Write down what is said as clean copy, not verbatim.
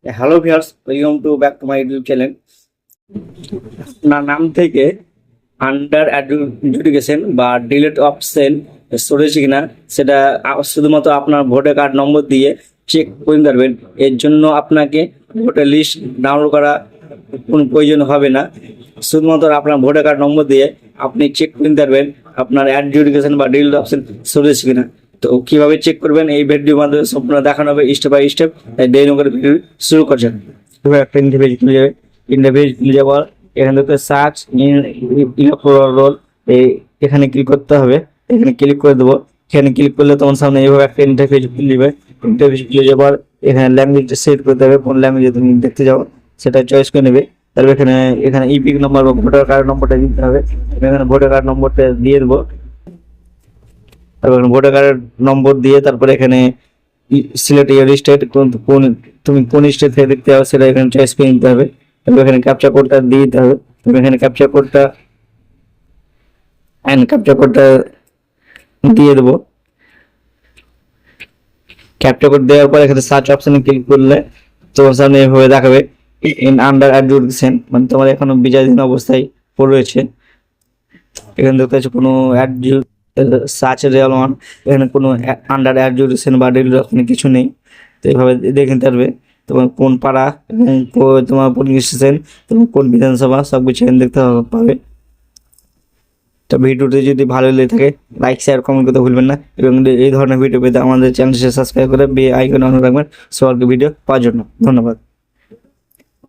Hello viewers, welcome to back to my YouTube channel. আপনার নাম থেকে আন্ডার অ্যাডজুডিকেশন বা ডিলেট অপশন সরেছে কিনা সেটা শুধুমাত্র আপনার ভোটার কার্ড নম্বর দিয়ে চেক করে পারবেন। এর জন্য আপনাকে ভোটার লিস্ট ডাউনলোড করা কোনো প্রয়োজন হবে না। শুধুমাত্র আপনার ভোটার কার্ড নম্বর দিয়ে আপনি চেক করে পারবেন আপনার অ্যাডজুডিকেশন বা ডিলেট অপশন সরেছে কিনা। তো কিভাবে চেক করবেন এই ভিডিওর মাধ্যমে সম্পূর্ণ দেখানো হবে স্টেপ বাই স্টেপ। দেরি করে ভিডিও শুরু করছেন। একটা ইন্টারভিউ খুলে যাবে, ইন্টারভিউ খুলে যাওয়ার এখান থেকে সার্চ ইলেকট্রাল রোল এখানে ক্লিক করতে হবে। এখানে ক্লিক করে দেবো। এখানে ক্লিক করলে তোমার সামনে এইভাবে একটা ইন্টারফেস খুলে যাবে। ইন্টারফেস খুলে যাওয়ার এখানে ল্যাঙ্গুয়েজটা সেট করতে হবে, কোন ল্যাঙ্গুয়েজে তুমি দেখতে যাও সেটা চয়েস করে নেবে। তারপর এখানে এখানে ইপিক নম্বর বা ভোটার কার্ড নম্বরটা দিতে হবে। এখানে ভোটার কার্ড নম্বরটা দিয়ে দেবো। তারপর ভোটার কার্ড নম্বর দিয়ে তারপরে এখানে সিলেক্ট ইয়ার স্টেট, কোন তুমি কোন স্টেট থেকে দেখতে হবে সেটা এখানে চয়েস করে নিতে হবে। তারপর এখানে ক্যাপচা কোডটা দিয়ে দিতে হবে। তারপর এখানে ক্যাপচা কোডটা দিয়ে দেবো। ক্যাপচা কোড দেওয়ার পর এখানে সার্চ অপশনে ক্লিক করলে তোমার সামনে এভাবে দেখাবে ইন আন্ডার অ্যাডজুডিকেশন, মানে তোমার এখনো বিচারাধীন অবস্থায় পড়ে রয়েছে। এখানে দেখতে পাচ্ছ কোনো সার্চ রেলওয়ান, এখানে কোনো আন্ডার অ্যাডজুডিকেশন বা ডিলিট কিছু নেই। তো এইভাবে দেখে নিতে পারবে তোমার কোন পাড়া এবং তোমার পুলিশ স্টেশন, তোমার কোন বিধানসভা সব কিছু এখানে দেখতে পাবে। তো ভিডিওটি যদি ভালো লেগে থাকে লাইক শেয়ার কমেন্ট করতে ভুলবেন না, এবং এই ধরনের ভিডিও পেতে আমাদের চ্যানেলটি সাবস্ক্রাইব করে আইকন অন রাখবেন সবার ভিডিও পাওয়ার জন্য। ধন্যবাদ।